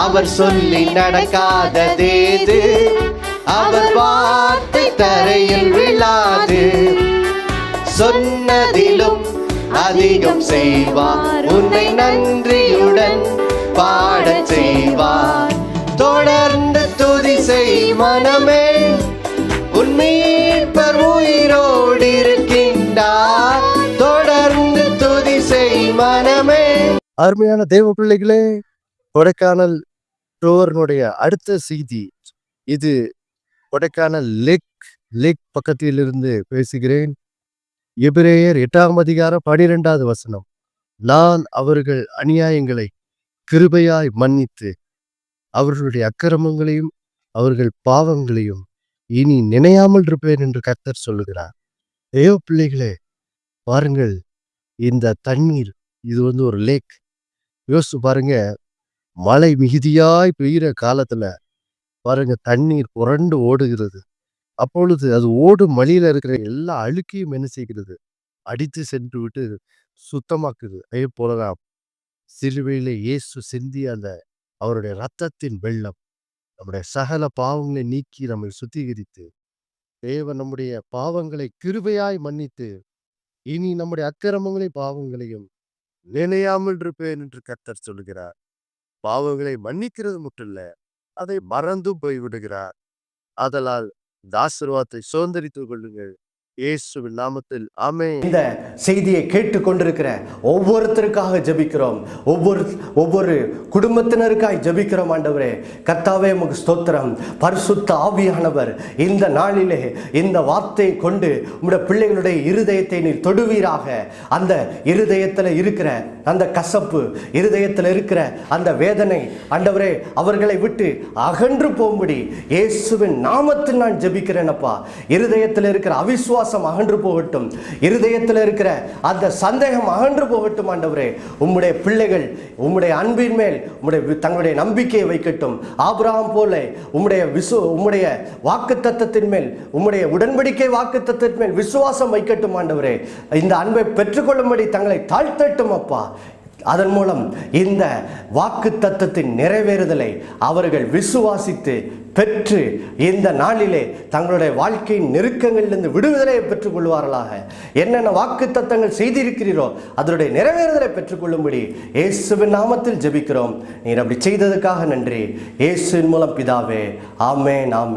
அவர் சொல்லி நடக்காததேது, அவர் வார்த்தை தரையில் விழாது. சொன்னதிலும் அதிகம் செய்வார், உன்னை நன்றியுடன் பாடச் செய்வார். தொடர்ந்து துதி செய் மனமே, உன் மீட்பர் உயிரோடு இருக்கின்றார். தொடர்ந்து துதி செய் மனமே. அருமையான தேவ பிள்ளைகளே, கொடைக்கானல் டோர்னுடைய அடுத்த செய்தி இது. கொடைக்கானல் லேக் பக்கத்திலிருந்து பேசுகிறேன். எபிரேயர் 8:12 நான் அவர்கள் அநியாயங்களை கிருபையாய் மன்னித்து அவர்களுடைய அக்கிரமங்களையும் அவர்கள் பாவங்களையும் இனி நினையாமல் இருப்பேன் என்று கர்த்தர் சொல்லுகிறார். தேவ பிள்ளைகளே, பாருங்கள், இந்த தண்ணீர் இது ஒரு லேக். யோசிச்சு பாருங்க, மழை மிகுதியாய் பெய்கிற காலத்துல பாருங்க, தண்ணீர் புரண்டு ஓடுகிறது. அப்பொழுது அது ஓடும் மழையில இருக்கிற எல்லா அழுக்கையும் என்ன செய்கிறது? அடித்து சென்று விட்டு சுத்தமாக்குது. அதே போலதான் சிலுவையிலே இயேசு சிந்திய அந்த அவருடைய இரத்தத்தின் வெள்ளம் நம்முடைய சகல பாவங்களை நீக்கி நம்மை சுத்திகரித்து, தேவன் நம்முடைய பாவங்களை கிருபையாய் மன்னித்து இனி நம்முடைய அக்கிரமங்களை பாவங்களையும் நினையாமல் இருப்பேன் என்று கர்த்தர் சொல்லுகிறார். பாவங்களை மன்னிக்கிறது மட்டும் இல்ல, அதை மறந்து போய்விடுகிறார். ஆதலால் இந்த ஆசீர்வாதத்தை சுதந்தரித்துக் கொள்ளுங்கள், இயேசுவின் நாமத்தில் ஆமென். இந்த செய்தியை கேட்டு கொண்டிருக்கிற ஒவ்வொருத்தருக்காக ஜெபிக்கிறோம். ஒவ்வொரு குடும்பத்தினருக்காய் ஜெபிக்கிறோம். ஆண்டவரே, கர்த்தாவே, உமக்கு ஸ்தோத்திரம். பரிசுத்த ஆவியானவர் இந்த நாளிலே இந்த வார்த்தையை கொண்டு உம்முடைய பிள்ளைகளுடைய இருதயத்தை நீர் தொடுவீராக. அந்த இருதயத்தில் இருக்கிற அந்த கசப்பு, இருதயத்தில் இருக்கிற அந்த வேதனை, ஆண்டவரே, அவர்களை விட்டு அகன்று போகும்படி இயேசுவின் நாமத்தில் நான் ஜெபிக்கிறேன். அப்பா, இருதயத்தில் இருக்கிற அவிசுவாசம் அகன்று போகட்டும், இருதயத்தில் இருக்கிற அந்த சந்தேகம் அகன்று போகட்டும். ஆண்டவரே, உம்முடைய பிள்ளைகள் உம்முடைய அன்பின் மேல் தங்களுடைய நம்பிக்கையை வைக்கட்டும். ஆபிரகாம் போல உம்முடைய வாக்குத்தத்தத்தின் மேல், உம்முடைய உடன்படிக்கை வாக்குத்தத்தின் மேல் விசுவாசம் வைக்கட்டும். ஆண்டவரே, இந்த அன்பை பெற்றுக்கொள்ளும்படி தங்களை தாழ்த்தட்டும். அப்பா, அதன் மூலம் இந்த வாக்கு தத்தத்தின் நிறைவேறுதலை அவர்கள் விசுவாசித்து பெற்று இந்த நாளிலே தங்களுடைய வாழ்க்கையின் நெருக்கங்களிலிருந்து விடுதலை பெற்றுக் கொள்வார்களாக. என்னென்ன வாக்கு தத்தங்கள் செய்திருக்கிறீரோ அதனுடைய நிறைவேறுதலை பெற்றுக்கொள்ளும்படி இயேசுவின் நாமத்தில் ஜெபிக்கிறோம். நீர் அப்படி செய்ததுக்காக நன்றி. இயேசுவின் மூலம் பிதாவே, ஆமென், ஆமென்.